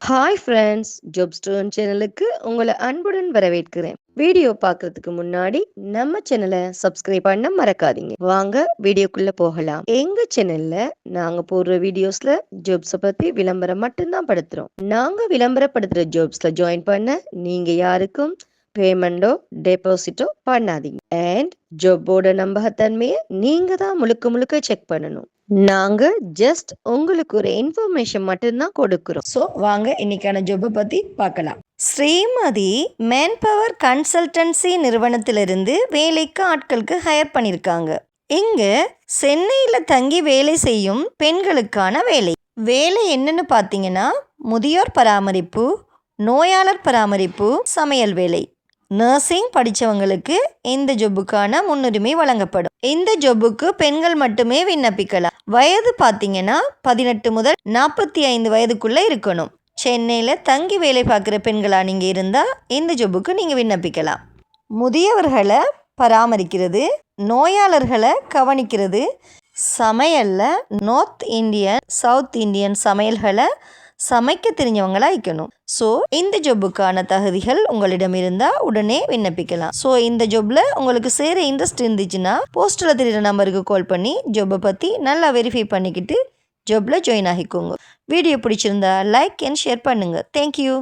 Hi friends, job stone சேனலுக்கு உங்களை அன்புடன் வரவேற்கிறேன். வீடியோ பார்க்கறதுக்கு முன்னாடி நம்ம சேனலை சப்ஸ்கிரைப் பண்ண மறக்காதீங்க. வாங்க வீடியோக்குள்ள போகலாம். எங்க சேனல்ல நாங்க போடுற வீடியோஸ்ல ஜாப்ஸை பத்தி விளம்பரம் மட்டும்தான் படுத்துறோம். நாங்க விளம்பரப்படுத்துற ஜாப்ஸ்ல ஜாயின் பண்ண நீங்க யாருக்கும் பேமெண்டோ டெபாசிட்டோ பண்ணாதீங்க. அண்ட் ஜாப்போட நம்பகத்தன்மையை நீங்க தான் முழுக்க முழுக்க செக் பண்ணணும். நாங்க ஜஸ்ட் உங்களுக்கு ஒரு இன்ஃபர்மேஷன் மட்டும்தான் கொடுக்கிறோம். ஸோ வாங்க இன்னைக்கான ஜாப்பை பத்தி பார்க்கலாம். ஸ்ரீமதி மேன்பவர் கன்சல்டன்சி நிறுவனத்திலிருந்து வேலைக்கு ஆட்களுக்கு ஹையர் பண்ணியிருக்காங்க. இங்க சென்னையில் தங்கி வேலை செய்யும் பெண்களுக்கான வேலை. வேலை என்னன்னு பார்த்தீங்கன்னா, முதியோர் பராமரிப்பு, நோயாளர் பராமரிப்பு, சமையல் வேலை. நர்சிங் படித்தவங்களுக்கு இந்த ஜொப்புக்கான முன்னுரிமை வழங்கப்படும். இந்த ஜொப்புக்கு பெண்கள் மட்டுமே விண்ணப்பிக்கலாம். வயது பார்த்தீங்கன்னா 18 முதல் 45 வயதுக்குள்ளே இருக்கணும். சென்னையில் தங்கி வேலை பார்க்குற பெண்களாக நீங்கள் இருந்தால் இந்த ஜொப்புக்கு நீங்கள் விண்ணப்பிக்கலாம். முதியவர்களை பராமரிக்கிறது, நோயாளர்களை கவனிக்கிறது, சமையலில் நார்த் இந்தியன் சவுத் இந்தியன் சமையல்களை சமைக்க தெரிஞ்சவங்களாக இருக்கணும். ஸோ இந்த ஜொப்புக்கான தகுதிகள் உங்களிடம் இருந்தால் உடனே விண்ணப்பிக்கலாம். ஸோ இந்த ஜொப்பில் உங்களுக்கு சேர இன்ட்ரெஸ்ட் இருந்துச்சுன்னா போஸ்டரில் தெரிகிற நம்பருக்கு கால் பண்ணி ஜொப்பை பற்றி நல்லா வெரிஃபை பண்ணிக்கிட்டு ஜொப்பில் ஜாயின் ஆகிக்கோங்க. வீடியோ பிடிச்சிருந்தா லைக் அண்ட் ஷேர் பண்ணுங்கள். தேங்க்யூ.